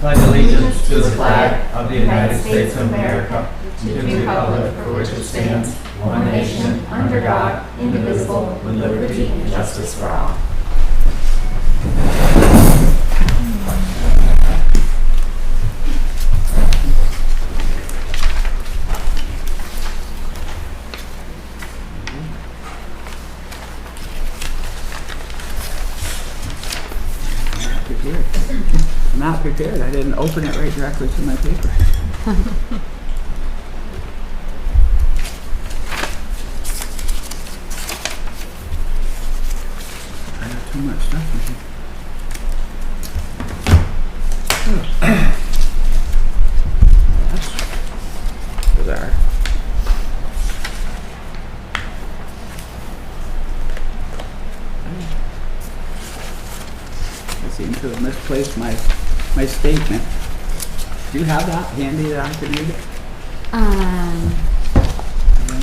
pledge allegiance to the flag of the United States of America, to the republic for which it stands, one nation, under God, indivisible, with liberty and justice for all. I'm not prepared. I didn't open it right directly to my paper. I got too much stuff in here. That's bizarre. I seem to have misplaced my statement. Do you have that handy that I can read it?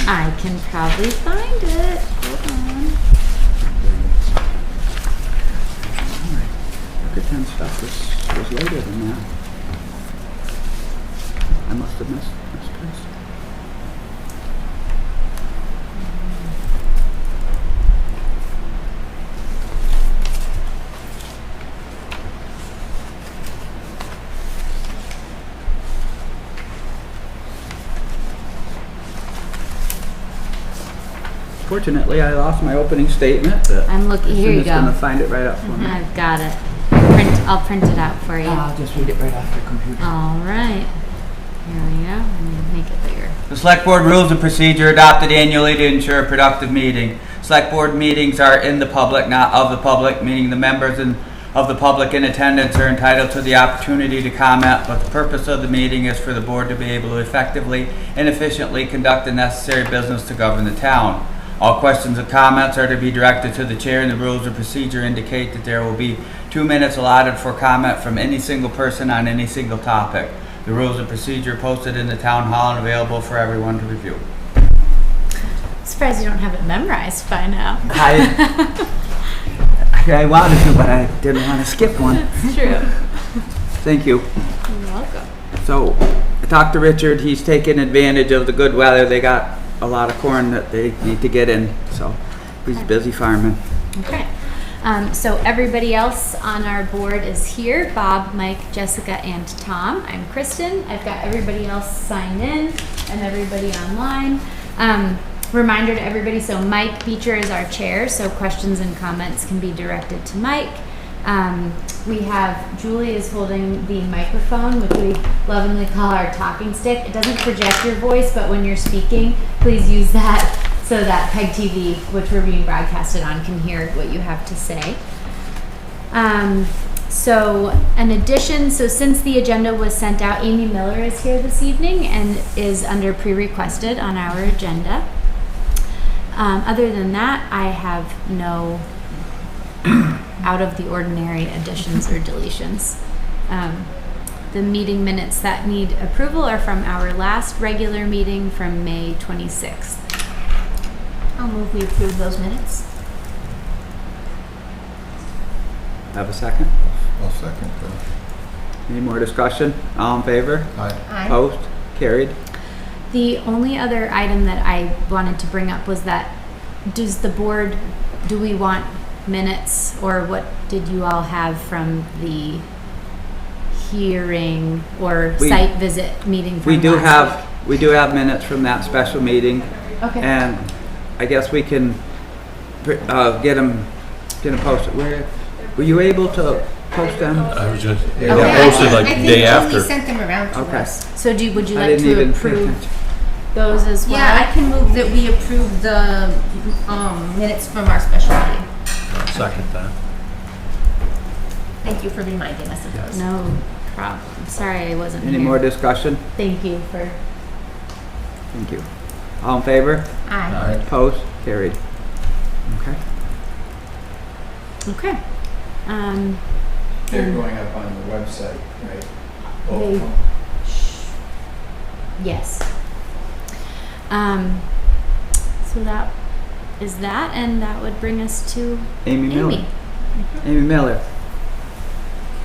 I can probably find it. Hold on. Look at 10 stuff was later than that. I must have misplaced. Fortunately, I lost my opening statement. I'm looking. Here you go. I'm going to find it right up for me. I've got it. I'll print it out for you. I'll just read it right off the computer. All right. Here we go. Let me make it bigger. The Select Board rules of procedure adopted annually to ensure a productive meeting. Select Board meetings are in the public, not of the public, meaning the members of the public in attendance are entitled to the opportunity to comment, but the purpose of the meeting is for the board to be able to effectively and efficiently conduct the necessary business to govern the town. All questions and comments are to be directed to the chair, and the rules of procedure indicate that there will be 2 minutes allotted for comment from any single person on any single topic. The rules of procedure are posted in the town hall and available for everyone to review. I'm surprised you don't have it memorized by now. I wanted to, but I didn't want to skip one. That's true. Thank you. You're welcome. So, I talked to Richard. He's taking advantage of the good weather. They got a lot of corn that they need to get in, so he's busy farming. Okay. So everybody else on our board is here. Bob, Mike, Jessica, and Tom. I'm Kristen. I've got everybody else signed in and everybody online. Reminder to everybody, so Mike Beecher is our chair, so questions and comments can be directed to Mike. We have Julie is holding the microphone, which we lovingly call our talking stick. It doesn't project your voice, but when you're speaking, please use that so that PEG TV, which we're being broadcasted on, can hear what you have to say. So an addition, so since the agenda was sent out, Amy Miller is here this evening and is under pre-requested on our agenda. Other than that, I have no out of the ordinary additions or deletions. The meeting minutes that need approval are from our last regular meeting from May 26th. I'll move we approve those minutes. Have a second? I'll second that. Any more discussion? All in favor? Aye. Aye. Opposed? Carried? The only other item that I wanted to bring up was that do we want minutes, or what did you all have from the hearing or site visit meeting from last week? We do have minutes from that special meeting. Okay. And I guess we can get them posted. Were you able to post them? I was just Okay. posted like the day I after. think Tony sent them around to Okay. us. So would you I like didn't to even pay approve attention. those as well? Yeah, I can move that we approve the minutes from our special meeting. Second that. Thank you for reminding us of those. No problem. Sorry I wasn't Any here. more discussion? Thank you for. Thank you. All in favor? Aye. Opposed? Carried. Okay. Okay. They're going up on the website, right? Both They- of them? Yes. So that is that, and that would bring us to Amy Miller. Amy. Amy Miller.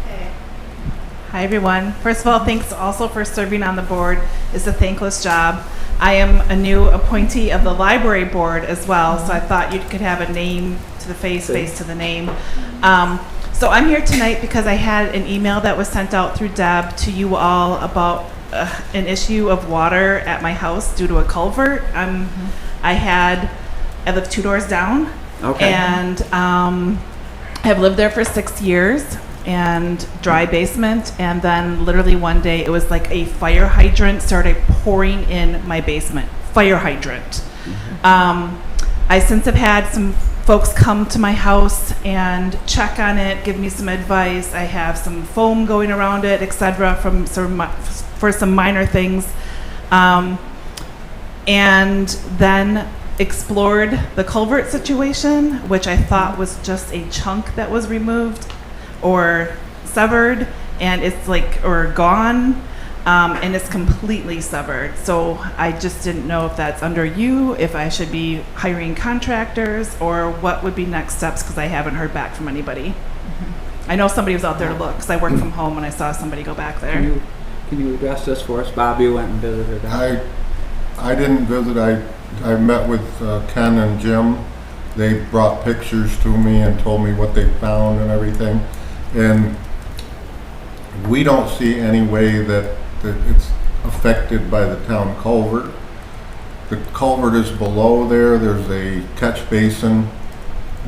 Okay. Hi, everyone. First of all, thanks also for serving on the board. It's a thankless job. I am a new appointee of the library board as well, so I thought you could have a name to the face, face to the name. So I'm here tonight because I had an email that was sent out through Deb to you all about an issue of water at my house due to a culvert. I live 2 doors down, Okay. and I've lived there for 6 years, and dry basement, and then literally one day it was like a fire hydrant started pouring in my basement. Fire hydrant. I since have had some folks come to my house and check on it, give me some advice. I have some foam going around it, etc., for some minor things, and then explored the culvert situation, which I thought was just a chunk that was removed or severed, and it's like, or gone, and it's completely severed. So I just didn't know if that's under you, if I should be hiring contractors, or what would be next steps, because I haven't heard back from anybody. I know somebody was out there to look, because I work from home and I saw somebody go back there. Can you address this for us? Bob, you went and visited them. I didn't visit. I met with Ken and Jim. They brought pictures to me and told me what they found and everything. And we don't see any way that it's affected by the town culvert. The culvert is below there. There's a catch basin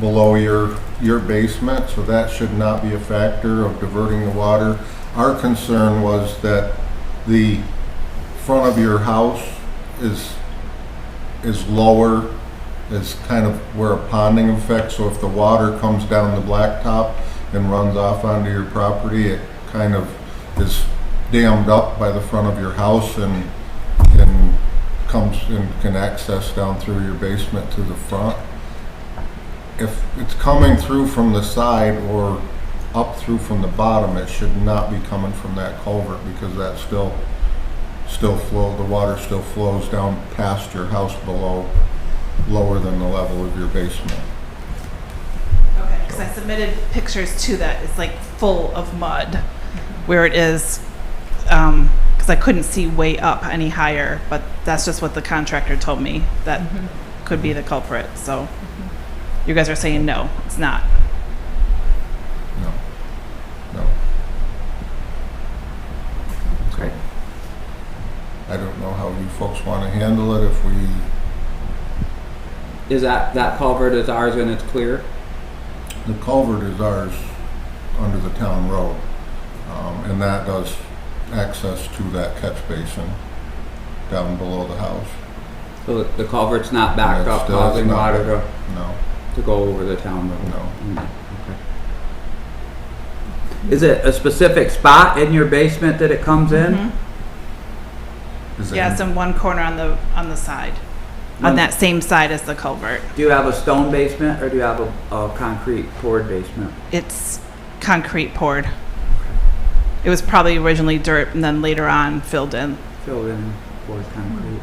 below your basement, so that should not be a factor of diverting the water. Our concern was that the front of your house is lower, is kind of where a ponding effect, so if the water comes down the blacktop and runs off onto your property, it kind of is dammed up by the front of your house and comes and can access down through your basement to the front. If it's coming through from the side or up through from the bottom, it should not be coming from that culvert, because that still flow, the water still flows down past your house below, lower than the level of your basement. Okay, because I submitted pictures to that. It's like full of mud where it is, because I couldn't see way up any higher, but that's just what the contractor told me that could be the culprit. So you guys are saying no, it's not. No. Okay. I don't know how you folks want to handle it. If we, Is that culvert is ours and it's clear? the culvert is ours under the town road, and that does access to that catch basin down below the house. So the culvert's not backed And up, it's still- causing it's not- water No, to go over the town road? no. Okay. Is it a specific spot in your basement that it comes in? Is Yeah, it's in one corner on the side, on that same side as the culvert. Do you have a stone basement or do you have a concrete poured basement? It's concrete poured. It was probably originally dirt and then later on filled in. Filled in poured concrete.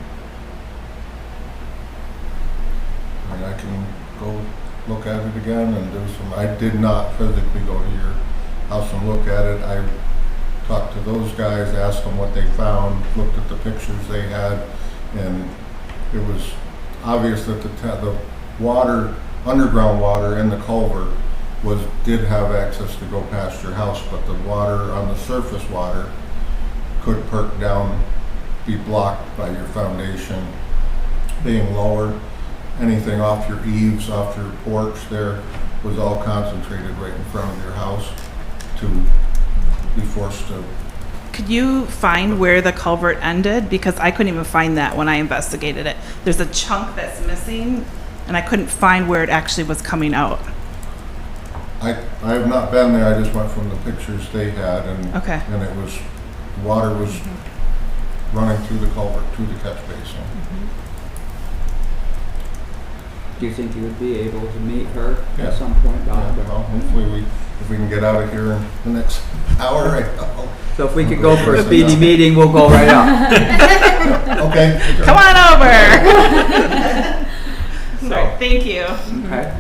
I mean, I can go look at it again and do some, I did not physically go to your house and look at it. I talked to those guys, asked them what they found, looked at the pictures they had, and it was obvious that the water, underground water in the culvert did have access to go past your house, but the water on the surface water could perk down, be blocked by your foundation being lower. Anything off your eaves, off your porch there was all concentrated right in front of your house to be forced to. Could you find where the culvert ended? Because I couldn't even find that when I investigated it. There's a chunk that's missing, and I couldn't find where it actually was coming out. I have not been there, I just went from the pictures they had, and Okay. and it was, water was running through the culvert to the catch basin. Do you think you would be able to meet her Yeah. at some point, Bob? Yeah, well, hopefully if we can get out of here in the next hour, I know. So if we could go for a speedy meeting, we'll go right up. Okay. Come on over. Sorry, thank you. Okay.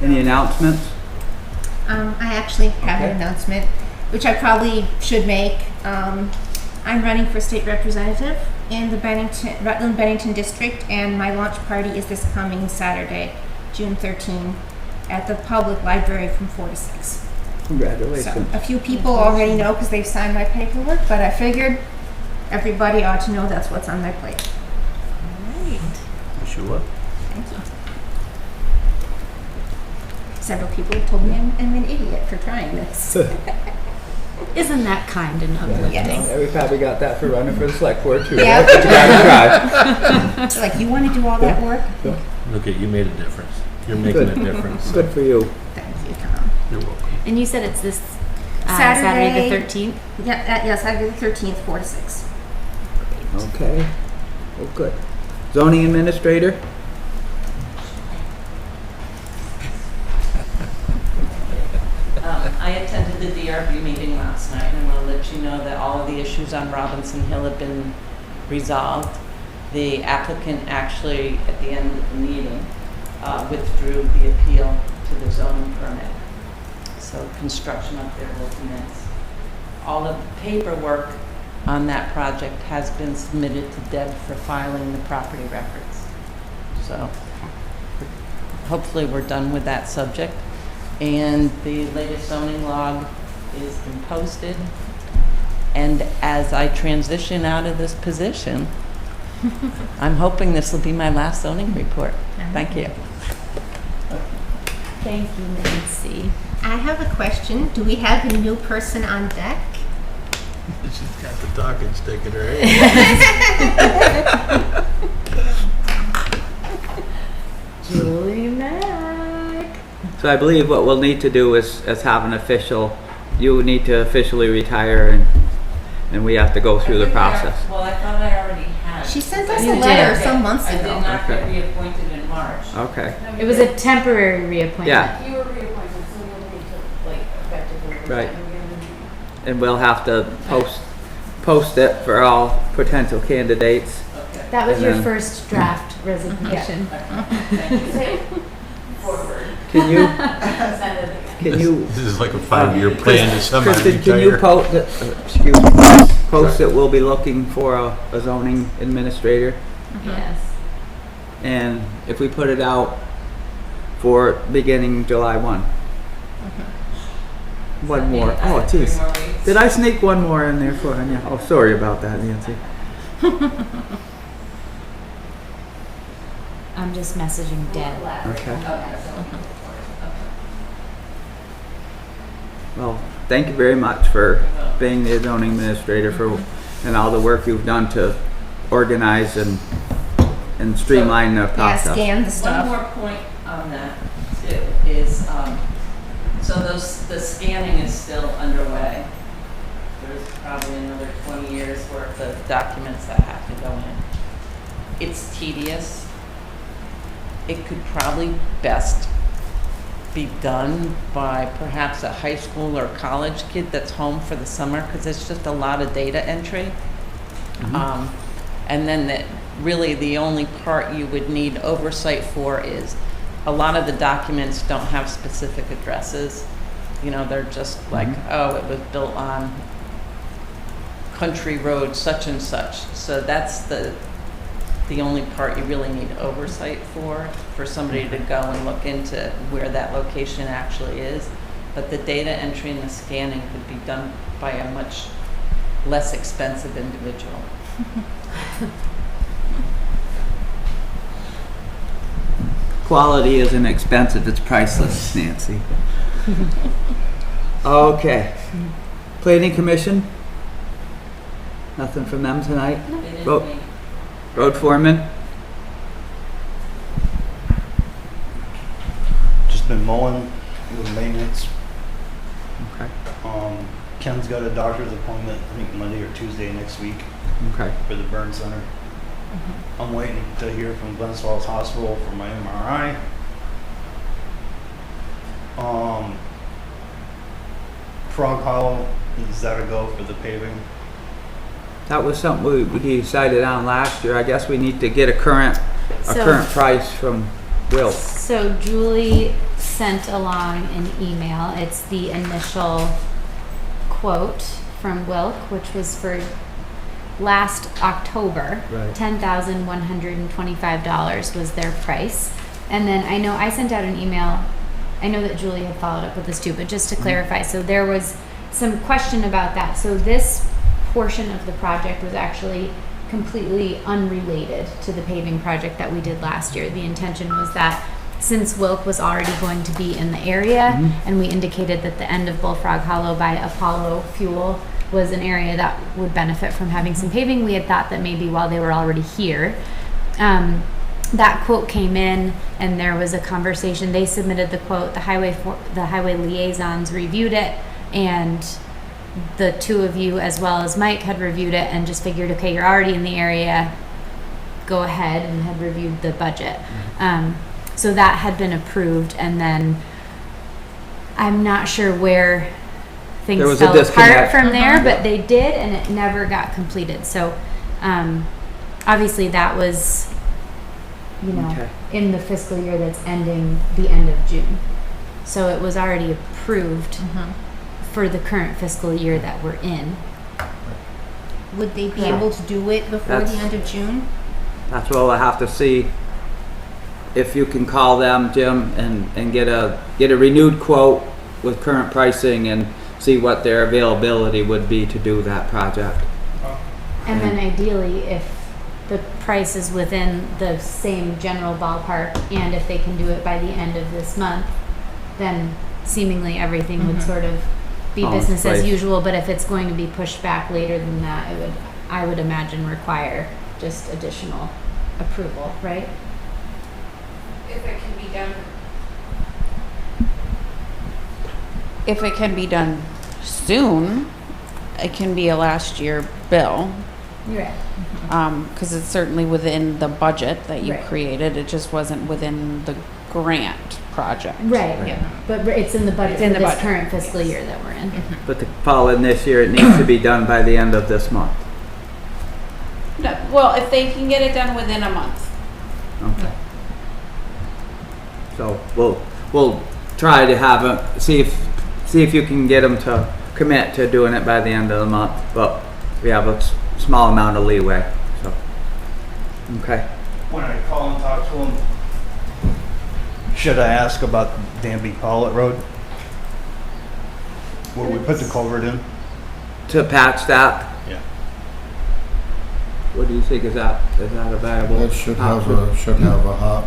Any announcements? I actually have Okay. an announcement, which I probably should make. I'm running for state representative in the Rutland-Bennington district, and my launch party is this coming Saturday, June 13, at the public library from 4 to 6. So Congratulations. a few people already know because they've signed my paperwork, but I figured everybody ought to know that's what's on my plate. Wish you luck. Thank you. Several people have told me I'm an idiot for trying this. Isn't that kind enough? Yes. Yeah, we probably got that for running for the select board too. Yeah. right? But you gotta try. It's like, you want to do all that work? Look at you, made a difference. You're making a difference. Good for you. Thank you, Tom. You're welcome. And you said it's this Saturday. Saturday the 13th? Yeah, Saturday the 13th, 4 to 6. Okay. Well, good. Zoning administrator? I attended the DRB meeting last night, and I want to let you know that all of the issues on Robinson Hill have been resolved. The applicant actually, at the end of the meeting, withdrew the appeal to the zoning permit. So construction up there will commence. All of the paperwork on that project has been submitted to Deb for filing the property records. So hopefully we're done with that subject. And the latest zoning log is been posted. And as I transition out of this position, I'm hoping this will be my last zoning report. Thank you. Thank you, Nancy. I have a question. Do we have a new person on deck? She's got the talking stick in her hand. Julie Mack. So I believe what we'll need to do is have an official, you need to officially retire and we have to go through the process. Well, I thought I already had. She sent us You a letter did. some months I did ago. not get Okay. reappointed in March. Okay. It was a temporary reappointment. Yeah. You were reappointed, so you'll need to, like, effectively Right. resign again. And we'll have to post it for all potential candidates. Okay. That was And your then- first draft resignation. Thank you. Forward. Can you, Send it again. can you? This is like a 5-year plan to Kristen, can you semi-retire. post that we'll be looking for a zoning administrator? Yes. And if we put it out for beginning July 1. One more. Oh, Three jeez. more weeks. Did I sneak one more in there for you? Oh, sorry about that, Nancy. I'm just messaging Deb. Okay. Okay. Well, thank you very much for being the zoning administrator and all the work you've done to organize and streamline the Yeah, process. scan the One stuff. more point on that too is, so the scanning is still underway. There's probably another 20 years worth of documents that have to go in. It's tedious. It could probably best be done by perhaps a high school or college kid that's home for the summer, because it's just a lot of data entry. And then really the only part you would need oversight for is a lot of the documents don't have specific addresses. You know, they're just like, oh, it was built on Country Road such and such. So that's the only part you really need oversight for somebody to go and look into where that location actually is. But the data entry and the scanning could be done by a much less expensive individual. Quality isn't expensive, it's priceless, Nancy. Okay. Planning Commission? Nothing from them tonight? They didn't Road- meet. Road Foreman? Just been mowing with maintenance. Okay. Ken's got a doctor's appointment, I think Monday or Tuesday next week Okay. for the burn center. I'm waiting to hear from Glens Falls Hospital for my MRI. Frog Hollow, is that a go for the paving? That was something we decided on last year. I guess we need to get a current So- price from Will. So Julie sent along an email. It's the initial quote from Wilk, which was for last October. Right. $10,125 was their price. And then I know I sent out an email. I know that Julie had followed up with this too, but just to clarify, so there was some question about that. So this portion of the project was actually completely unrelated to the paving project that we did last year. The intention was that since Wilk was already going to be in the area, and we indicated that the end of Bullfrog Hollow by Apollo Fuel was an area that would benefit from having some paving, we had thought that maybe while they were already here, that quote came in and there was a conversation. They submitted the quote, the highway liaisons reviewed it, and the two of you as well as Mike had reviewed it and just figured, okay, you're already in the area, go ahead, and had reviewed the budget. So that had been approved, and then I'm not sure where things There was a fell apart disconnect. from there, but they did, and it never got completed. So obviously that was, you know, Okay. in the fiscal year that's ending the end of June. So it was already approved for the current fiscal year that we're in. Would they be Yeah. able to do it before the That's- end of June? That's what we'll have to see. If you can call them, Jim, and get a renewed quote with current pricing and see what their availability would be to do that project. And then ideally, if the price is within the same general ballpark, and if they can do it by the end of this month, then seemingly everything would sort of be Fall into business as place. usual. But if it's going to be pushed back later than that, it would, I would imagine, require just additional approval, right? If it can be done. If it can be done soon, it can be a last year bill. You're right. Because it's certainly within the budget that you Right. created. It just wasn't within the grant project. Right, Yeah. but it's in the budget It's in for the this budget. current fiscal year that we're in. But to fall in this year, it needs to be done by the end of this month. No, well, if they can get it done within a month. Okay. So we'll try to have them, see if you can get them to commit to doing it by the end of the month, but we have a small amount of leeway, so. Okay. When I call and talk to them, should I ask about Danby Pawlet Road? Where we put the culvert in? To patch that, Yeah. what do you think, is that a viable? It should have a hot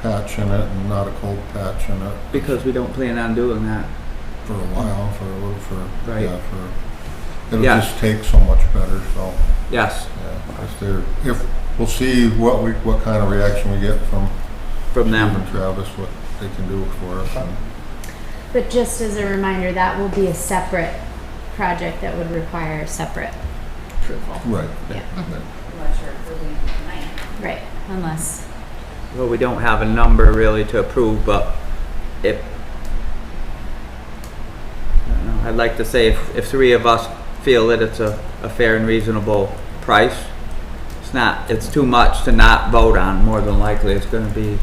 patch in it and not a cold patch in it. Because we don't plan on doing that. For a while, Right. It'll Yeah. just take so much better, so, Yes, yeah. If, we'll see what kind of reaction we get from from Steve them. and Travis, what they can do for us. And But just as a reminder, that will be a separate project that would require separate approval. Right. Yeah. Unless you're approving tonight. Right, unless, Well, we don't have a number really to approve, but if, I don't know, I'd like to say if three of us feel that it's a fair and reasonable price, it's too much to not vote on. More than likely, it's gonna be,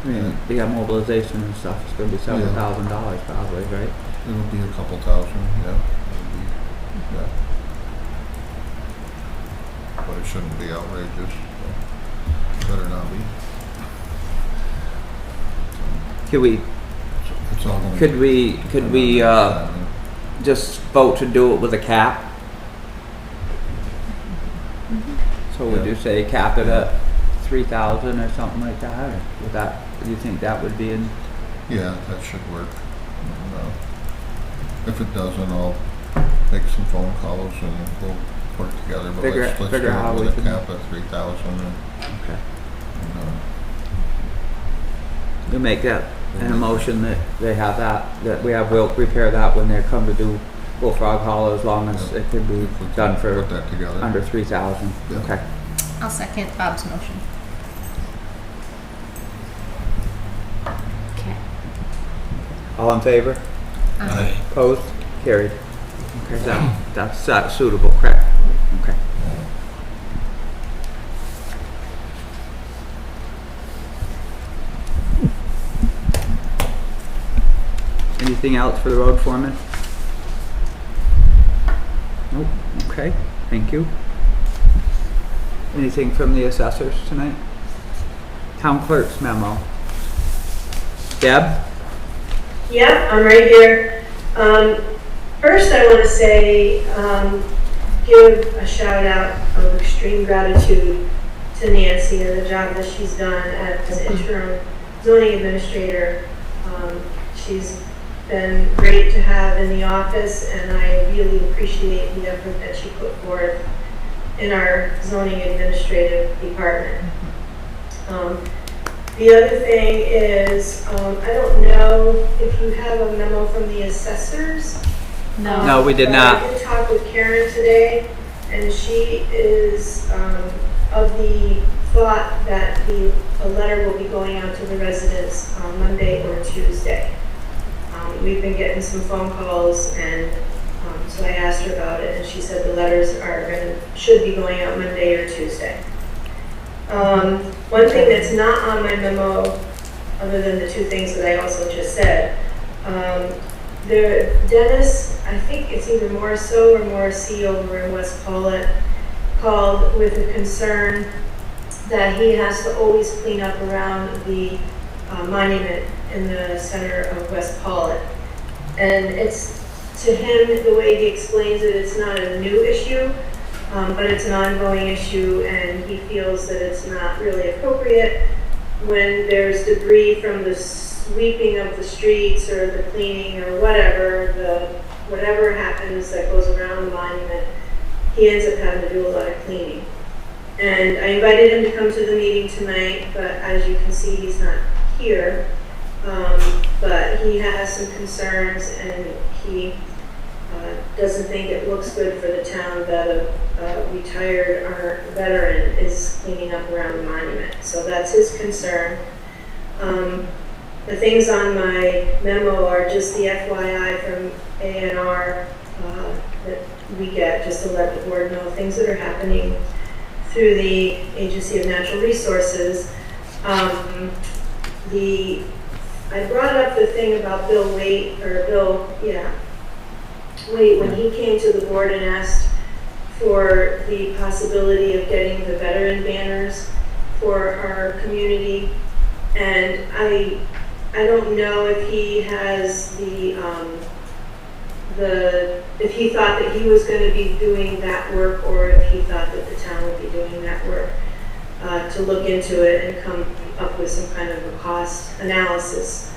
I mean, we got mobilization and stuff, it's gonna be several Yeah. $1,000 probably, right? it'll be a couple thousand, yeah. Yeah. But it shouldn't be outrageous, so better not be. It's all gonna Could we just vote to do it with a cap? So would you say cap it at 3,000 or something like that? Or would that, do you think that would be in? Yeah, that should work. And, if it doesn't, I'll make some phone calls and we'll work together. But let's do figure how it we with a can- cap at 3,000 Okay. and You make that an emotion that they have that we have Wilk repair that when they come to do Bullfrog Hollow, as long as it can be if we can done for put that together. under 3,000. Yeah. Okay. I'll second Bob's motion. okay. All in favor? Aye. Opposed? Carried. Okay, that's suitable, correct? Okay. Anything else for the road foreman? Nope, okay, thank you. Anything from the assessors tonight? Town clerk's memo. Deb? Yep, I'm right here. First, I want to say, give a shout out of extreme gratitude to Nancy and the job that she's done as interim zoning administrator. She's been great to have in the office, and I really appreciate the effort that she put forth in our zoning administrative department. The other thing is, I don't know if you have a memo from the assessors. No, we did but not. I did talk with Karen today, and she is of the thought that a letter will be going out to the residents on Monday or Tuesday. We've been getting some phone calls, and so I asked her about it, and she said the letters should be going out Monday or Tuesday. One thing that's not on my memo, other than the two things that I also just said, Dennis, I think it's either Morriso or Morrissey over in West Pawlet, called with a concern that he has to always clean up around the monument in the center of West Pawlet. And it's, to him, the way he explains it, it's not a new issue, but it's an ongoing issue, and he feels that it's not really appropriate when there's debris from the sweeping of the streets or the cleaning or whatever happens that goes around the monument. He ends up having to do a lot of cleaning. And I invited him to come to the meeting tonight, but as you can see, he's not here. But he has some concerns, and he doesn't think it looks good for the town that a retired or veteran is cleaning up around the monument. So that's his concern. The things on my memo are just the FYI from A&R that we get, just to let the board know things that are happening through the Agency of Natural Resources. I brought up the thing about Bill Waite, when he came to the board and asked for the possibility of getting the veteran banners for our community. And I don't know if he has if he thought that he was going to be doing that work, or if he thought that the town would be doing that work, to look into it and come up with some kind of a cost analysis.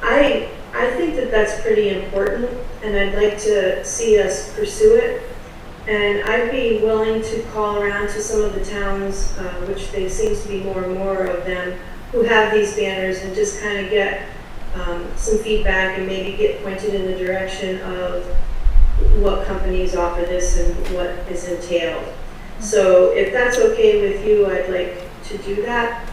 I think that that's pretty important, and I'd like to see us pursue it. And I'd be willing to call around to some of the towns, which there seems to be more and more of them, who have these banners, and just kind of get some feedback and maybe get pointed in the direction of what companies offer this and what is entailed. So if that's okay with you, I'd like to do that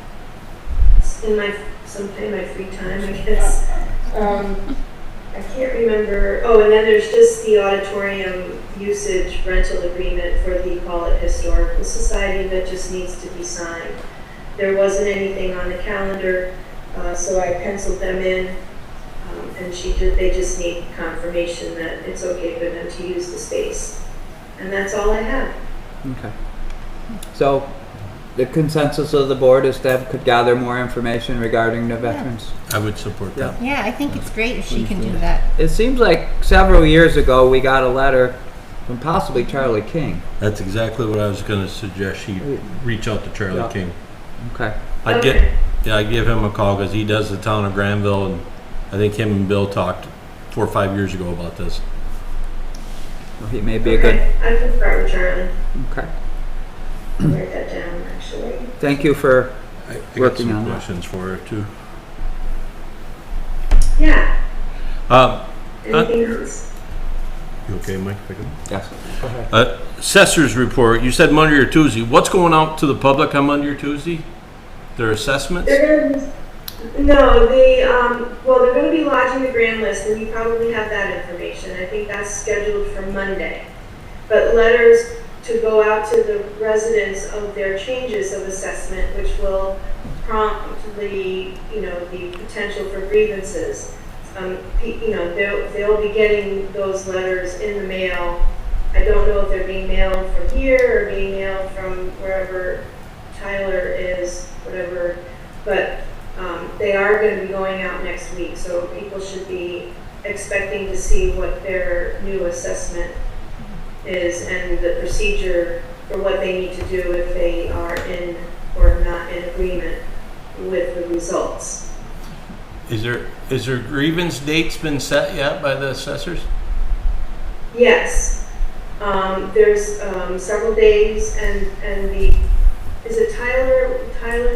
in sometime in my free time, I guess. I can't remember. Oh, and then there's just the auditorium usage rental agreement for the Pawlet Historical Society that just needs to be signed. There wasn't anything on the calendar, so I penciled them in, and they just need confirmation that it's okay for them to use the space. And that's all I have. Okay. So, the consensus of the board is Deb could gather more information regarding the veterans. I would support that. Yeah, I think it's great if she can do that. It seems like several years ago we got a letter from possibly Charlie King. That's exactly what I was going to suggest. She reach out to Charlie Yeah. King. Okay. I'd give him a call because he does the town of Granville, and I think him and Bill talked 4 or 5 years ago about this. Well, he may be a good. I concur with Charlie. Okay. I'll write that down, actually. Thank you for I got working some on that. questions for her too. Yeah. You Anything else? okay, Mike? Yes. Assessor's report. You said Monday or Tuesday. What's going out to the public on Monday or Tuesday? Their assessments? They're going to be lodging the grand list, and you probably have that information. I think that's scheduled for Monday. But letters to go out to the residents of their changes of assessment, which will prompt the potential for grievances. they'll be getting those letters in the mail. I don't know if they're being mailed from here or being mailed from wherever Tyler is, whatever, but they are going to be going out next week, so people should be expecting to see what their new assessment is and the procedure for what they need to do if they are in or not in agreement with the results. Is there grievance dates been set yet by the assessors? Yes, there's several days, and is it Tyler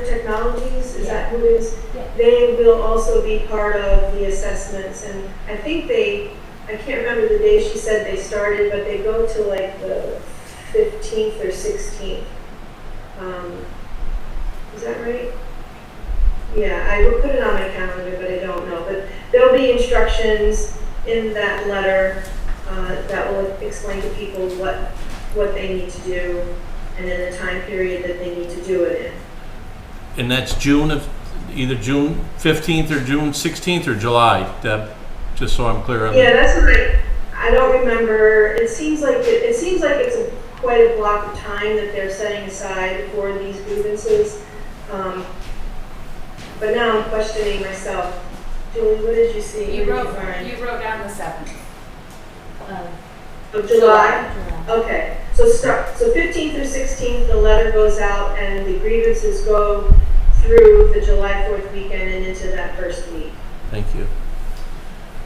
Technologies? Is that who it is? Yeah. They will also be part of the assessments, and I think I can't remember the day she said they started, but they go to like the 15th or 16th. Is that right? Yeah, I will put it on my calendar, but I don't know. But there'll be instructions in that letter that will explain to people what they need to do and in the time period that they need to do it in. And that's either June 15th or June 16th or July, Deb, just so I'm clear on Yeah, that's what I don't remember. It seems like it's quite a block of time that they're setting aside for these grievances. But now I'm questioning myself. Julie, what did you see? You What did find? wrote down the 7th. Of July? Okay, so 15th or 16th, the letter goes out and the grievances go through the July 4th weekend and into that first week Thank you.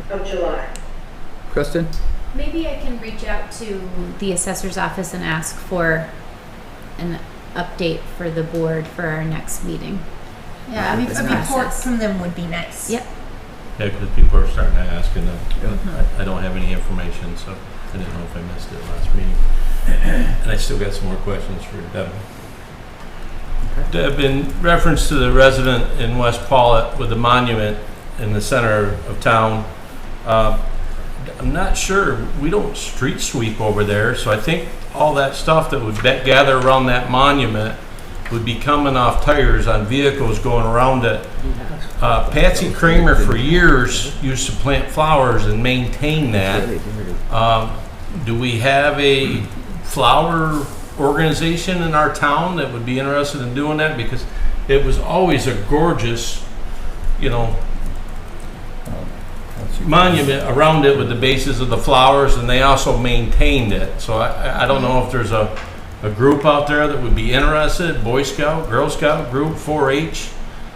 of July. Kristen? Maybe I can reach out to the assessor's office and ask for an update for the board for our next meeting. Yeah, This a report process. from them would be nice. Yep. Yeah, because people are starting to ask, and I don't have any information, so I didn't know if I missed it last meeting. And I still got some more questions for Deb. Deb, in reference to the resident in West Pawlet with the monument in the center of town, I'm not sure, we don't street sweep over there, so I think all that stuff that would gather around that monument would be coming off tires on vehicles going around it. Patsy Kramer for years used to plant flowers and maintain that. Do we have a flower organization in our town that would be interested in doing that? Because it was always a gorgeous, monument around it with the bases of the flowers, and they also maintained it. So I don't know if there's a group out there that would be interested, Boy Scout, Girl Scout group, 4-H,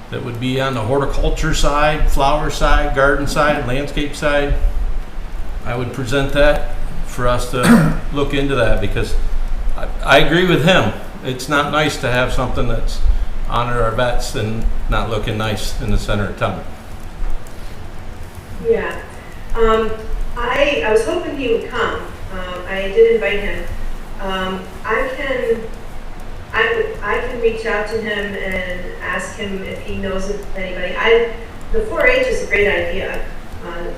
that would be on the horticulture side, flower side, garden side, landscape side. I would present that for us to look into that, because I agree with him. It's not nice to have something that's honor our vets and not looking nice in the center of town. Yeah. I was hoping he would come. I did invite him. I can reach out to him and ask him if he knows of anybody. The 4-H is a great idea.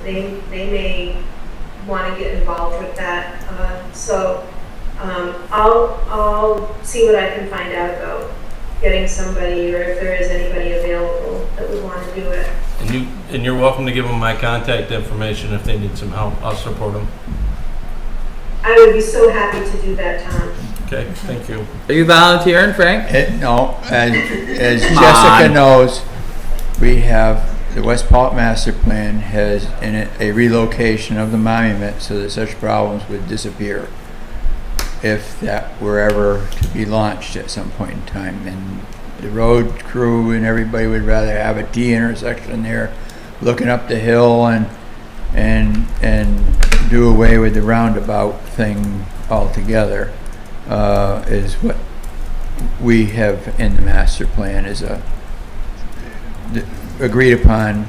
They may want to get involved with that. So I'll see what I can find out about getting somebody, or if there is anybody available that would want to do it. And you're welcome to give them my contact information if they need some help. I'll support them. I would be so happy to do that, Tom. Okay, thank you. Are you volunteering, Frank? No, as Come Jessica on. knows, we have, the West Pawlet Master Plan has in it a relocation of the monument so that such problems would disappear if that were ever to be launched at some point in time. And the road crew and everybody would rather have a T intersection there looking up the hill and do away with the roundabout thing altogether, is what we have in the master plan, is a agreed upon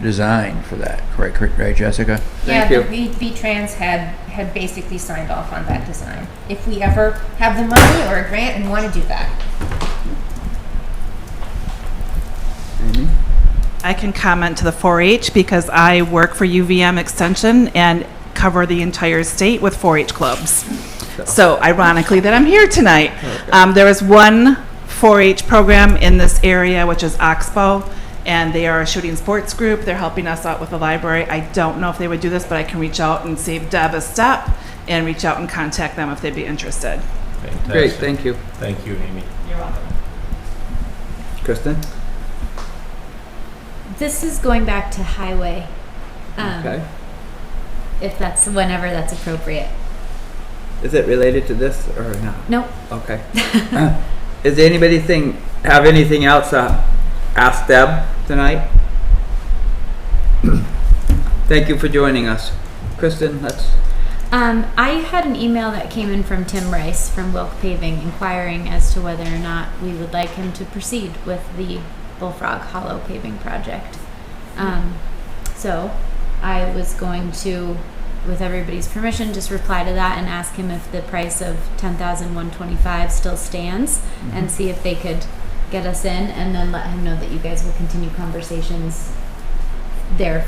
design for that. Right, Jessica? Yeah, Thank the V-Trans had basically signed off on that design. If we ever have the money or a grant and want to do that. I can comment to the 4-H because I work for UVM Extension and cover the entire state with 4-H clubs. So ironically that I'm here tonight. There is one 4-H program in this area, which is Oxbow, and they are a shooting sports group. They're helping us out with the library. I don't know if they would do this, but I can reach out and save Deb a step and reach out and contact them if they'd be interested. Fantastic. Great, thank you. Thank you, Amy. You're welcome. Kristen? This is going back to highway. Okay. If that's, whenever that's appropriate. Is it related to this or not? Nope. Okay. Is anybody have anything else to ask Deb tonight? Thank you for joining us. Kristen, let's... I had an email that came in from Tim Rice from Wilk Paving inquiring as to whether or not we would like him to proceed with the Bullfrog Hollow paving project. So I was going to, with everybody's permission, just reply to that and ask him if the price of $10,125 still stands, and see if they could get us in, and then let him know that you guys will continue conversations there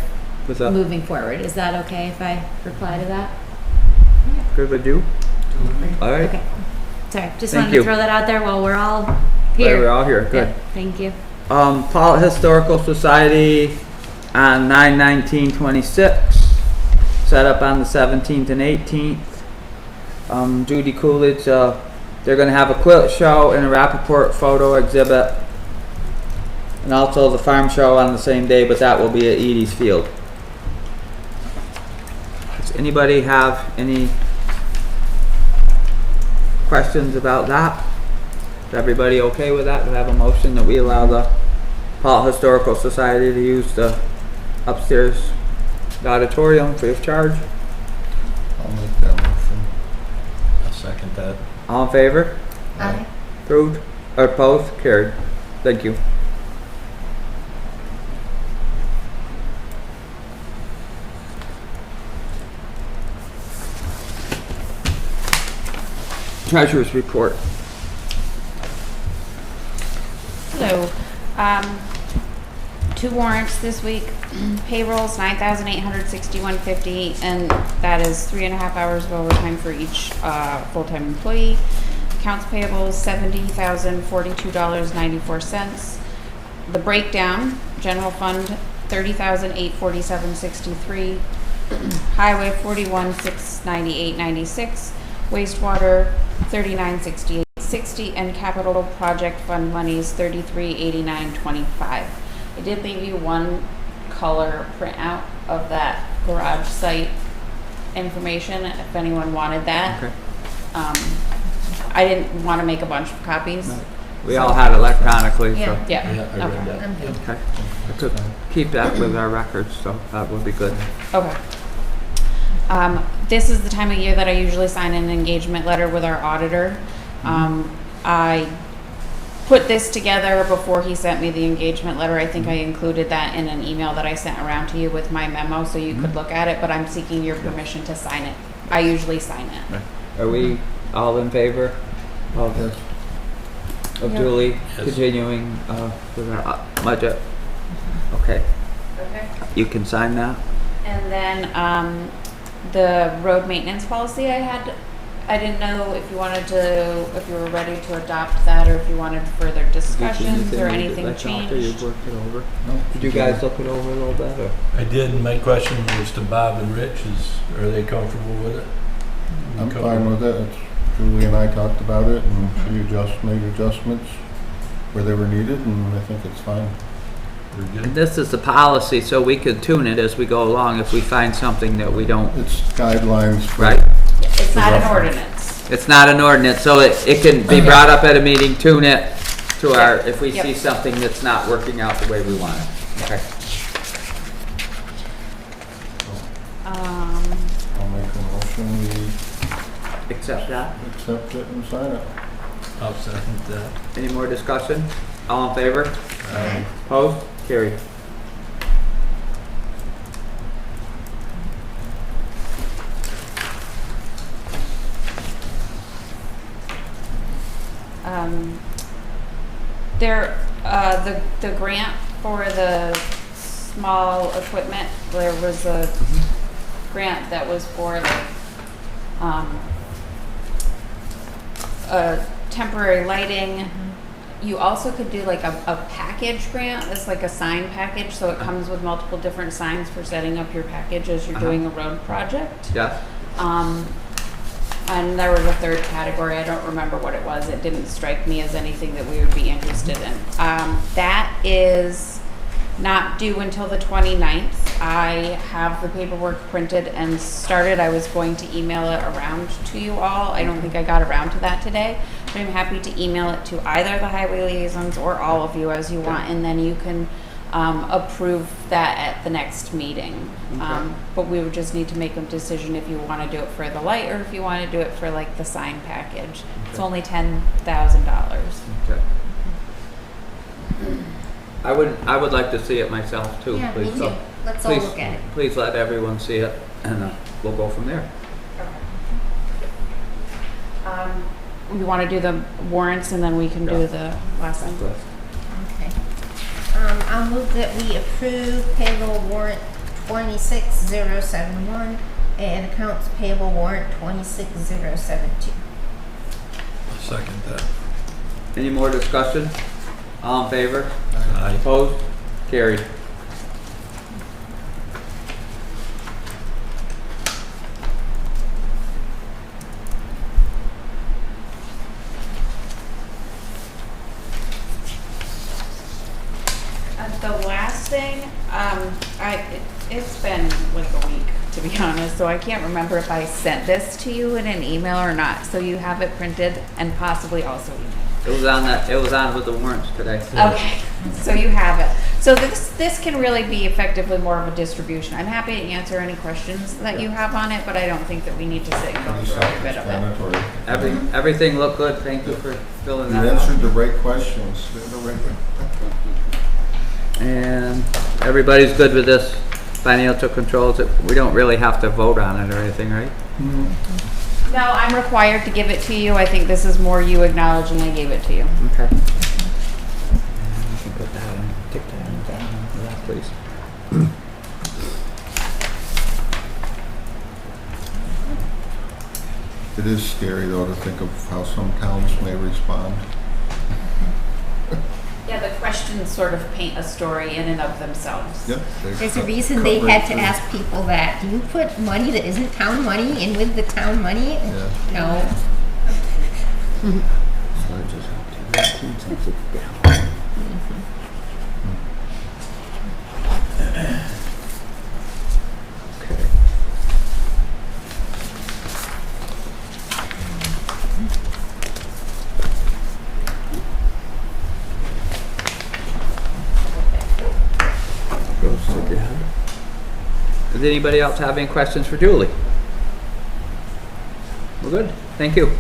moving forward. Is that okay if I reply to that? Good with you? All right. Okay. Sorry, just Thank wanted you. to throw that out there while we're all Glad here. we're all here. Good. Yeah, thank you. Pawlet Historical Society on 9/19/26, set up on the 17th and 18th. Judy Coolidge, they're going to have a quilt show and a Rappaport photo exhibit, and also the farm show on the same day, but that will be at Edie's Field. Does anybody have any questions about that? Is everybody okay with that? Do we have a motion that we allow the Pawlet Historical Society to use the upstairs auditorium free of charge? I'll make that motion. I'll second that. All in favor? Aye. Approved? Or opposed? Carried. Thank you. Treasurer's report. So, 2 warrants this week. Payrolls $9,861.50, and that is 3.5 hours of overtime for each full-time employee. Accounts payables $70,042.94. The breakdown: general fund $30,847.63, highway $41,698.96, wastewater $39,68.60, and capital project fund monies $33,89.25. I did leave you one color printout of that garage site information if anyone wanted that. Okay. I didn't want to make a bunch of copies. No. We all had electronically, so. Yeah. Yeah. Yeah, I read Okay. that. I'm good. Okay. I could keep that with our records, so that would be good. Okay. This is the time of year that I usually sign an engagement letter with our auditor. I put this together before he sent me the engagement letter. I think I included that in an email that I sent around to you with my memo, so you could look at it, but I'm seeking your permission to sign it. I usually sign it. Are we all in favor of Yes. Julie Yes. continuing with our budget? Okay. Okay. You can sign that? And then the road maintenance policy I didn't know if you were ready to adopt that, or if you wanted further discussions or anything changed. You've worked it over? No. Did you guys look it over a little bit? Or? I did, and my question was to Bob and Rich, are they comfortable with it? I'm fine with it. Julie and I talked about it, and she made adjustments where they were needed, and I think it's fine. We're And good. this is the policy, so we could tune it as we go along if we find something that we don't, It's guidelines for... right? It's not an reference. ordinance. It's not an ordinance, so it can be brought up at a meeting, tune it to our, if we Yep. see something that's not working out the way we want it. Okay. I'll make a motion, we Accept that. accept it and sign it. I'll second that. Any more discussion? All in favor? Opposed? Carried. The grant for the small equipment, there was a grant that was for temporary lighting you also could do like a package grant. It's like a sign package, so it comes with multiple different signs for setting up your package as you're doing a road project. Yeah. And there was a third category. I don't remember what it was. It didn't strike me as anything that we would be interested in. That is not due until the 29th. I have the paperwork printed and started. I was going to email it around to you all. I don't think I got around to that today, but I'm happy to email it to either the highway liaisons or all of you as you want, and then you can approve that at the next meeting. But we would just need to make a decision if you want to do it for the light or if you want to do it for like the sign package. It's only $10,000. Okay. I would like to see it myself too, Yeah, please. me So too. Let's all please, look at it. please let everyone see it, and we'll go from there. You want to do the warrants and then we can do the last one? Okay. I'll move that we approve payroll warrant 26071 and accounts payable warrant 26072. I'll second that. Any more discussion? All in favor? Aye. Opposed? Carried. The last thing, it's been like a week, to be honest, so I can't remember if I sent this to you in an email or not. So you have it printed and possibly also emailed. It was on with the warrants today. Okay, so you have it. So this can really be effectively more of a distribution. I'm happy to answer any questions that you have on it, but I don't think that we need to sit and go through every bit of it. Everything looked good. Thank you for filling You that out. answered the right questions. They're the right And everybody's good with this financial controls. We don't really have to vote on it or anything, right? No, I'm required to give it to you. I think this is more you acknowledging I gave it to you. Okay. You can put that in. Take that in down, please. It is scary though to think of how some towns may respond. Yeah, the questions sort of paint a story in and of themselves. Yep. There's a reason they had to ask people that. Do you put money that isn't town money in with the town money? Yeah. No. Does anybody else have any questions for Julie? We're good. Thank you.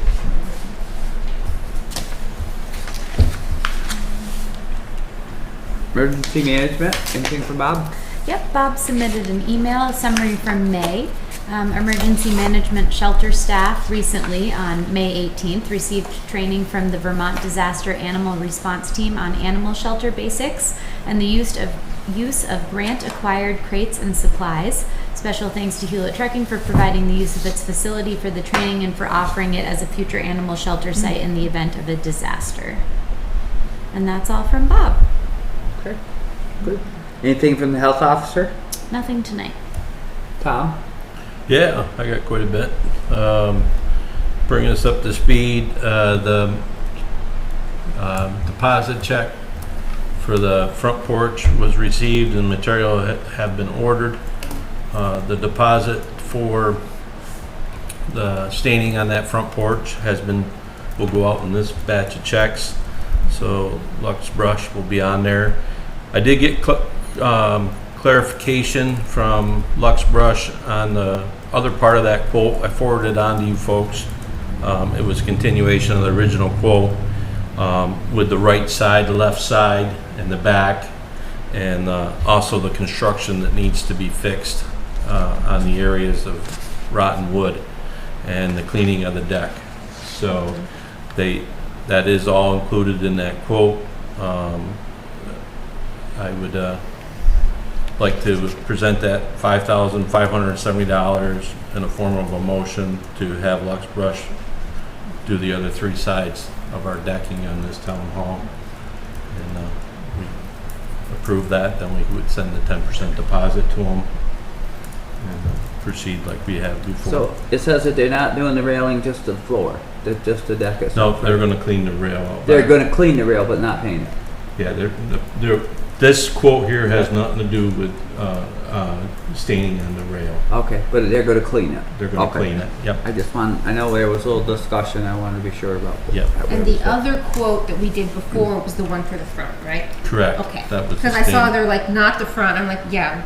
Emergency management, anything for Bob? Yep, Bob submitted an email summary from May. Emergency management shelter staff recently on May 18th received training from the Vermont Disaster Animal Response Team on animal shelter basics and the use of grant-acquired crates and supplies. Special thanks to Hewlett Trucking for providing the use of its facility for the training and for offering it as a future animal shelter site in the event of a disaster. And that's all from Bob. Okay, good. Anything from the health officer? Nothing tonight. Tom? Yeah, I got quite a bit. Bringing us up to speed, the deposit check for the front porch was received and material have been ordered. The deposit for the staining on that front porch will go out in this batch of checks. So Lux Brush will be on there. I did get clarification from Lux Brush on the other part of that quote. I forwarded it on to you folks. It was a continuation of the original quote with the right side, the left side, and the back, and also the construction that needs to be fixed on the areas of rotten wood and the cleaning of the deck. So that is all included in that quote. I would like to present that $5,570 in a form of a motion to have Lux Brush do the other three sides of our decking on this town hall. and we approve that, then we would send the 10% deposit to them and proceed like we have before. So it says that they're not doing the railing, just the floor, just the deck itself. No, they're gonna clean the rail out. They're gonna clean the rail, but not paint it. Yeah, this quote here has nothing to do with staining on the rail. Okay, but they're gonna clean it. They're gonna Okay. clean it, yep. I know there was a little discussion, I wanted to be sure about. Yep. And the other quote that we did before was the one for the front, right? Correct. Okay. That was the Because I saw stain. they're like, not the front, I'm like, yeah,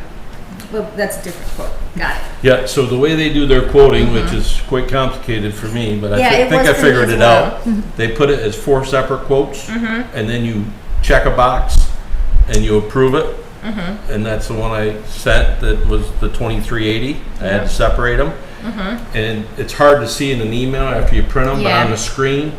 well, that's a different quote, got it. Yeah, so the way they do their quoting, which is quite complicated for me, but Yeah, I it think was I for me figured as it well. out. They put it as 4 separate quotes, and then you check a box and you approve it. And that's the one I sent, that was the 2380. I had to separate them. And it's hard to see in an email after you print them, but Yeah. on the screen,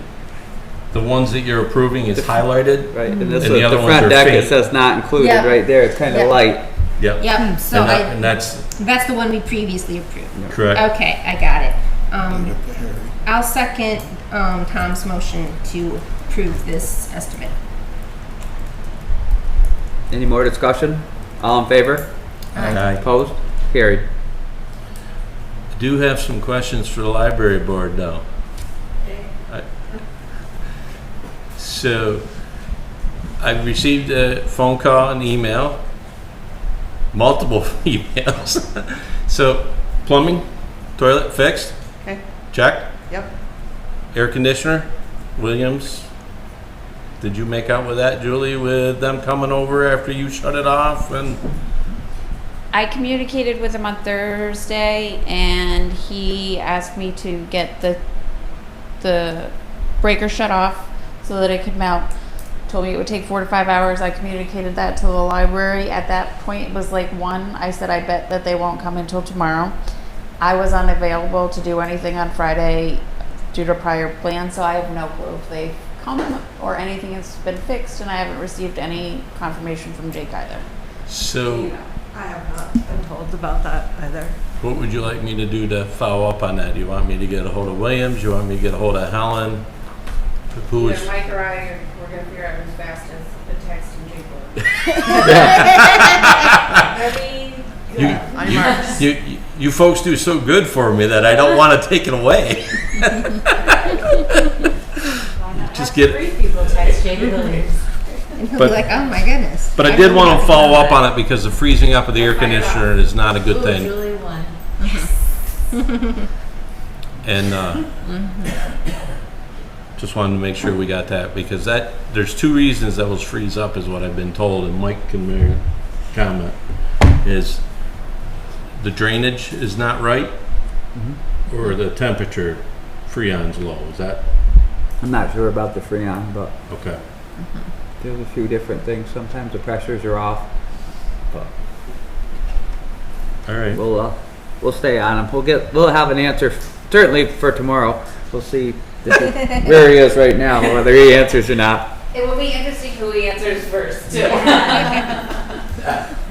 the ones that you're approving is highlighted. Right, and this And is the other the ones front are deck, it faint. says not included Yeah. right there, it's kinda Yeah. light. Yep. Yep, so And that's that's the one we previously approved. correct. Okay, I got it. I'll second Tom's motion to approve this estimate. Any more discussion? All in favor? Aye. Opposed? Carried. I do have some questions for the library board though. So I've received a phone call and email, multiple emails. So plumbing, toilet fixed, Okay. check. Yep. Air conditioner, Williams. Did you make out with that, Julie, with them coming over after you shut it off? And I communicated with him on Thursday, and he asked me to get the breaker shut off so that it could mount. Told me it would take 4 to 5 hours. I communicated that to the library. At that point, it was like 1. I said, I bet that they won't come until tomorrow. I was unavailable to do anything on Friday due to prior plans, so I have no clue if they've come or anything has been fixed, and I haven't received any confirmation from Jake either. so I have not been told about that either. what would you like me to do to follow up on that? Do you want me to get a hold of Williams? Do you want me to get a hold of Helen? Who is? Mike or I, we're gonna figure out who's fastest, the text and Jake will. I mean, You folks do so good for me that I don't want to take it away. Just get it. people text Jake Williams. And he'll But- be like, oh my goodness. But I did want to follow up on it because the freezing up of the air conditioner is not a good Ooh, thing. Julie won. And just wanted to make sure we got that because there's 2 reasons that was freeze up is what I've been told, and Mike can maybe comment, is the drainage is not right or the temperature Freon's low. Is that I'm not sure about the Freon, but okay? there's a few different things. Sometimes the pressures are off, but All right. we'll stay on them. We'll have an answer certainly for tomorrow. We'll see where he is right now, whether he answers or not. It will be interesting who he answers first, too. The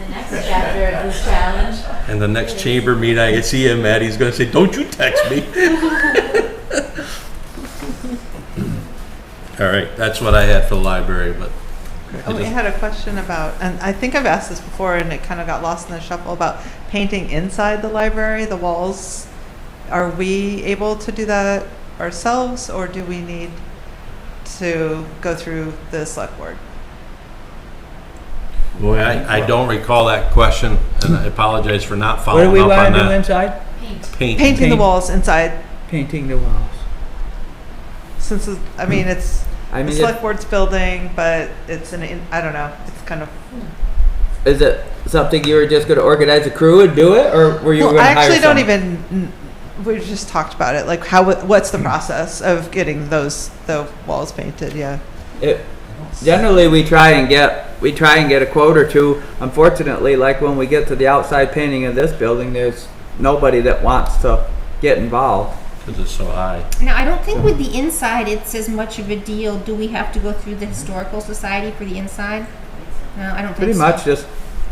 next chapter of this challenge. And the next chamber meeting, I can see him at. He's going to say, "Don't you text me." All right, that's what I had for the library, but Oh, I had a question about, and I think I've asked this before and it kind of got lost in the shuffle, about painting inside the library, the walls. Are we able to do that ourselves, or do we need to go through the select board? boy, I don't recall that question, and I apologize for not What following do we up on want to do that. inside? Paint. Painting the walls inside, Painting the walls. since, I mean, it's I the mean, select board's building, but it's I don't know, it's kind of. is it something you were just going to organize a crew and do it, or were you Well, going I to hire actually don't someone? we just talked about it, like what's the process of getting the walls painted, yeah. Generally, we try and get a quote or two. Unfortunately, like when we get to the outside painting of this building, there's nobody that wants to get involved. Because it's so high. Now, I don't think with the inside it's as much of a deal. Do we have to go through the Historical Society for the inside? No, I don't think Pretty so. much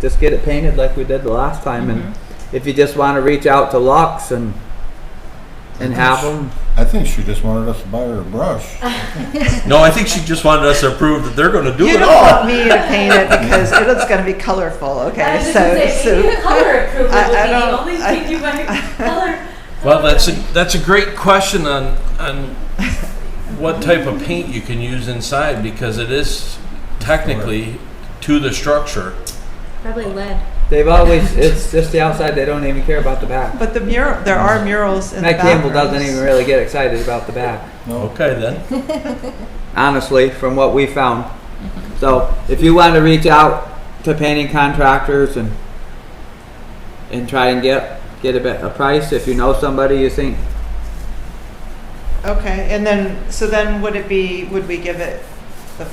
just get it painted like we did the last time. And if you just want to reach out to Lux and and have them. I think she just wanted us to buy her a brush. No, I think she just wanted us to prove that they're gonna do You it don't all. want me to paint it because it's going to be colorful, okay? color approval I would be the don't- only thing you might color. Well, that's a great question on what type of paint you can use inside, because it is technically to the structure. Probably lead. They've always, it's just the outside, they don't even care about the back. But there are murals in the Matt Campbell doesn't bathrooms. even really get excited about the back, Okay, then. honestly, from what we found. So if you want to reach out to painting contractors and try and get a price, if you know somebody you think, Okay, and then, so then would we give it?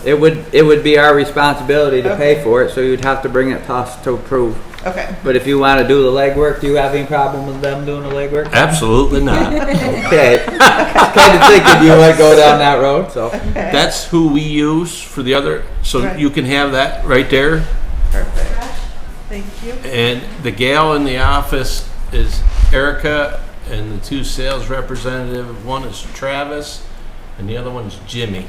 it would be our responsibility to pay for it, so you'd have to bring it to us to approve. Okay, But if you want to do the legwork, do you have any problem with them doing the legwork? Absolutely not. Okay. Kind of thinking you might go down that road, so. That's who we use for the other, so Right. you can have that right there. perfect. Thank you. And the gal in the office is Erica, and the two sales representatives, one is Travis, and the other one's Jimmy.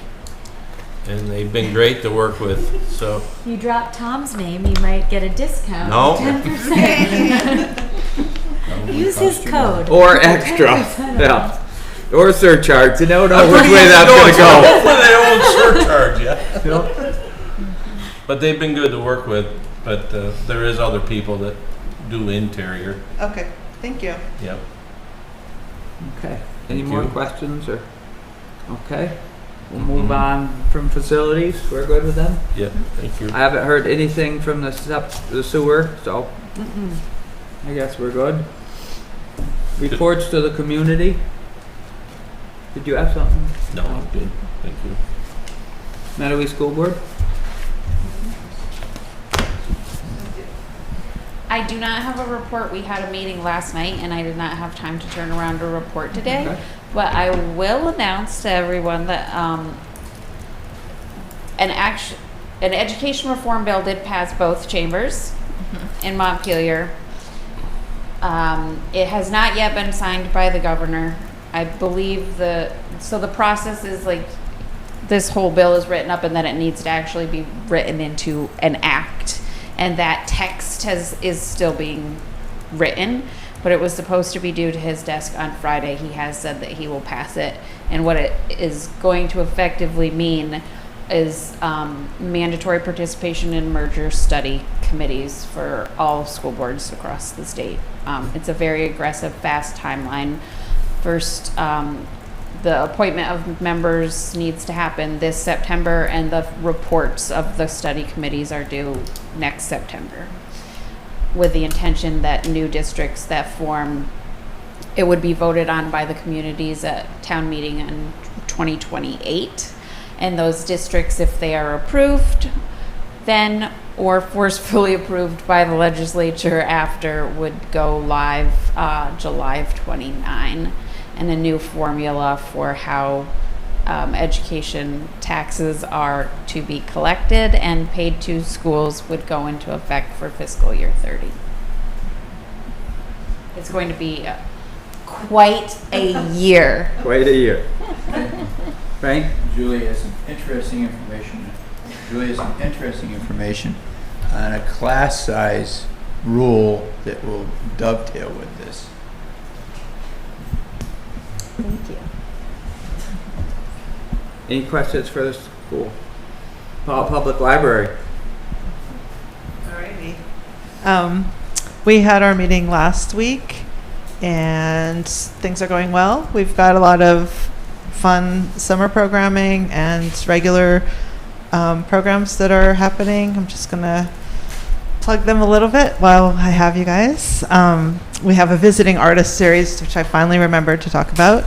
And they've been great to work with, so. If you drop Tom's name, you might get a discount. No. 10%. Use his code. Or extra, yeah. Or surcharge, you never know which way that's gonna go. Hopefully they won't surcharge you. But they've been good to work with, but there is other people that do interior. Okay, thank you. Yep. Okay, any Thank more you. questions or, okay? We'll move on from facilities, we're good with them? Yep, thank you. I haven't heard anything from the sewer, so I guess we're good. Reports to the community? Did you have something? No, I'm good, thank you. Mettawee School Board? I do not have a report. We had a meeting last night and I did not have time to turn around a report today. Okay. But I will announce to everyone that an education reform bill did pass both chambers in Montpelier. It has not yet been signed by the governor. I believe so the process is like this whole bill is written up and then it needs to actually be written into an act. And that text is still being written, but it was supposed to be due to his desk on Friday. He has said that he will pass it. And what it is going to effectively mean is mandatory participation in merger study committees for all school boards across the state. It's a very aggressive, fast timeline. First, the appointment of members needs to happen this September, and the reports of the study committees are due next September, with the intention that new districts that form, it would be voted on by the communities at town meeting in 2028. And those districts, if they are approved then or forcefully approved by the legislature after, would go live July of 29. And a new formula for how education taxes are to be collected and paid to schools would go into effect for fiscal year 30. It's going to be quite a year. Quite a year. Frank? Julie has some interesting information on a class size rule that will dovetail with this. Thank you. Any questions for the school? Public library? Alrighty. We had our meeting last week and things are going well. We've got a lot of fun summer programming and regular programs that are happening. I'm just gonna plug them a little bit while I have you guys. We have a visiting artist series, which I finally remembered to talk about.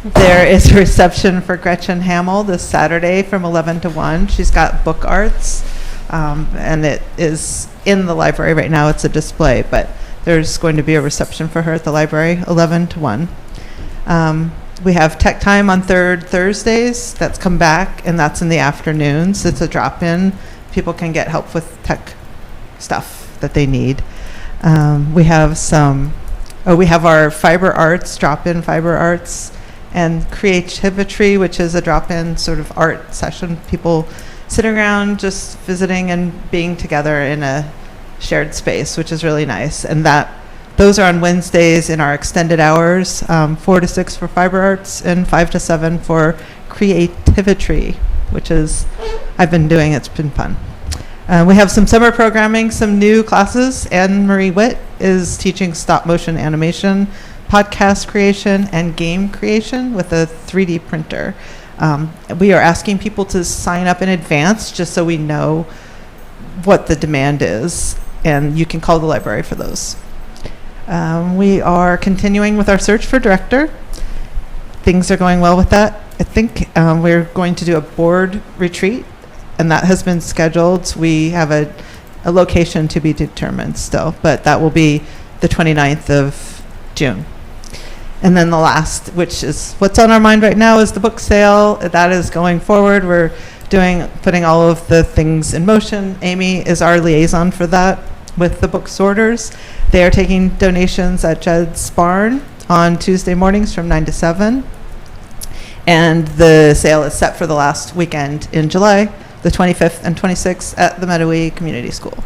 There is a reception for Gretchen Hamill this Saturday from 11 to 1. She's got book arts, and it is in the library right now. It's a display, but there's going to be a reception for her at the library, 11 to 1. We have tech time on third Thursdays. That's come back, and that's in the afternoons. It's a drop-in. People can get help with tech stuff that they need. We have some We have our fiber arts, drop-in fiber arts, and creativity, which is a drop-in sort of art session. People sitting around just visiting and being together in a shared space, which is really nice. And those are on Wednesdays in our extended hours, 4 to 6 for fiber arts and 5 to 7 for creativity, which is, I've been doing, it's been fun. We have some summer programming, some new classes. Anne Marie Witt is teaching stop motion animation, podcast creation, and game creation with a 3D printer. We are asking people to sign up in advance just so we know what the demand is, and you can call the library for those. We are continuing with our search for director. Things are going well with that. I think we're going to do a board retreat, and that has been scheduled. We have a location to be determined still, but that will be the 29th of June. And then the last, which is what's on our mind right now, is the book sale. That is going forward. We're putting all of the things in motion. Amy is our liaison for that with the book sorters. They are taking donations at Jed's Barn on Tuesday mornings from 9 to 7. And the sale is set for the last weekend in July, the 25th and 26th at the Mettawee Community School.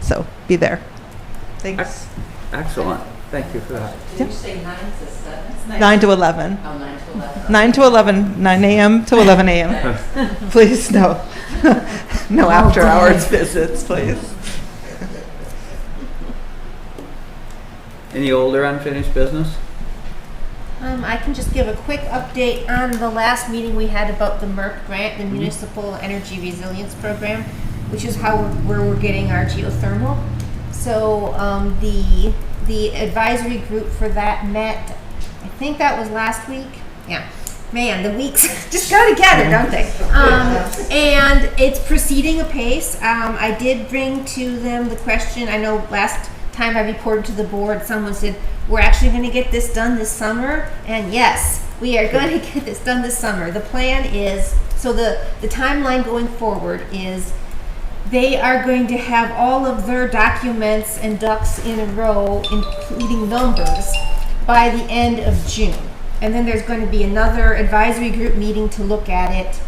So be there. Thanks. Excellent. Thank you for that. Did you say 9 to 7? 9 to 11. Oh, 9 to 11. 9 to 11, 9 a.m. to 11 a.m. Please, no. No after hours visits, please. Any older unfinished business? I can just give a quick update on the last meeting we had about the MERP grant, the Municipal Energy Resilience Program, which is where we're getting our geothermal. So the advisory group for that met, I think that was last week. Yeah. Man, the weeks just go together, don't they? And it's proceeding apace. I did bring to them the question, I know last time I reported to the board, someone said, we're actually going to get this done this summer. And yes, we are going to get this done this summer. The plan is, so the timeline going forward is they are going to have all of their documents and ducks in a row, including numbers, by the end of June. And then there's going to be another advisory group meeting to look at it.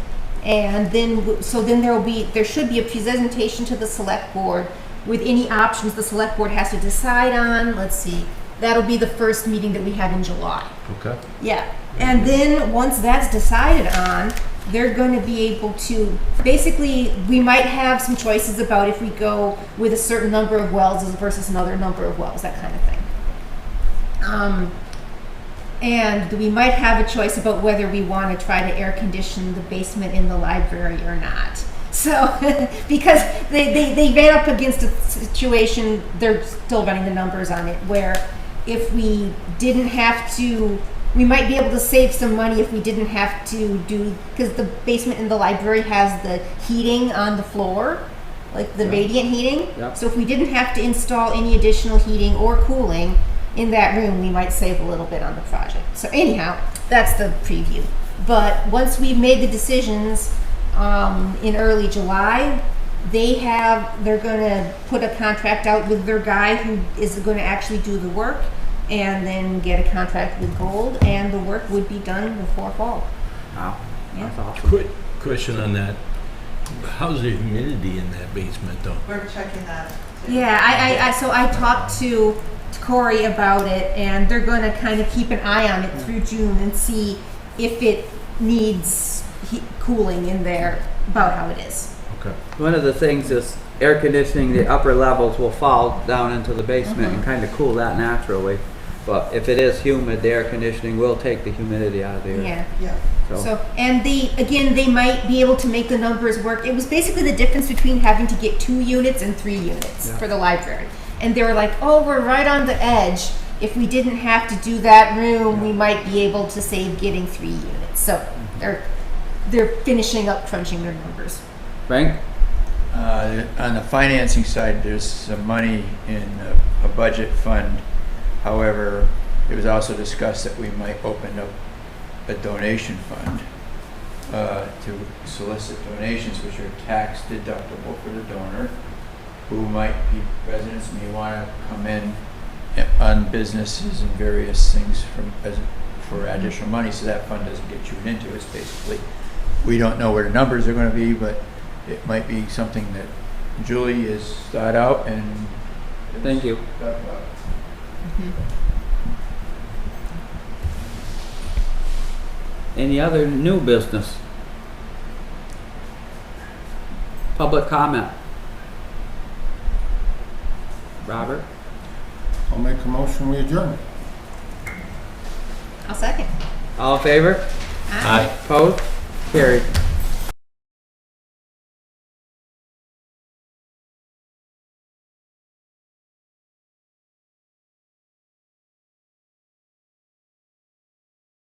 And then, there should be a presentation to the select board with any options the select board has to decide on. Let's see, that'll be the first meeting that we have in July. Okay. Yeah, and then once that's decided on, they're going to be able to, basically, we might have some choices about if we go with a certain number of wells versus another number of wells, that kind of thing. And we might have a choice about whether we want to try to air condition the basement in the library or not. So, because they ran up against a situation, they're still running the numbers on it, where if we didn't have to, we might be able to save some money if we didn't have to do, because the basement in the library has the heating on the floor, like the radiant heating. Yep. So if we didn't have to install any additional heating or cooling in that room, we might save a little bit on the project. So anyhow, that's the preview. But once we've made the decisions, in early July, they're going to put a contract out with their guy who is going to actually do the work, and then get a contract with Gold, and the work would be done before fall. Wow. Yeah. That's awesome. Quick question on that. How's the humidity in that basement though? We're checking that. Yeah, so I talked to Corey about it, and they're going to kind of keep an eye on it through June and see if it needs cooling in there, about how it is. Okay. One of the things is air conditioning, the upper levels will fall down into the basement and kind of cool that naturally. But if it is humid, the air conditioning will take the humidity out of the air. Yeah. Yeah. So, and they might be able to make the numbers work. It was basically the difference between having to get 2 units and 3 units for the library. And they were like, oh, we're right on the edge. If we didn't have to do that room, we might be able to save getting 3 units. So they're finishing up crunching their numbers. Frank? On the financing side, there's some money in a budget fund. However, it was also discussed that we might open up a donation fund to solicit donations, which are tax deductible for the donor, who might be, residents may want to come in on businesses and various things for additional money, so that fund doesn't get chewed into. It's basically, we don't know where the numbers are gonna be, but it might be something that Julie has thought out and. Thank you. thought about. Any other new business? Public comment? Robert? I'll make a motion, we adjourn. I'll second. All in favor? Aye. Opposed? Carried.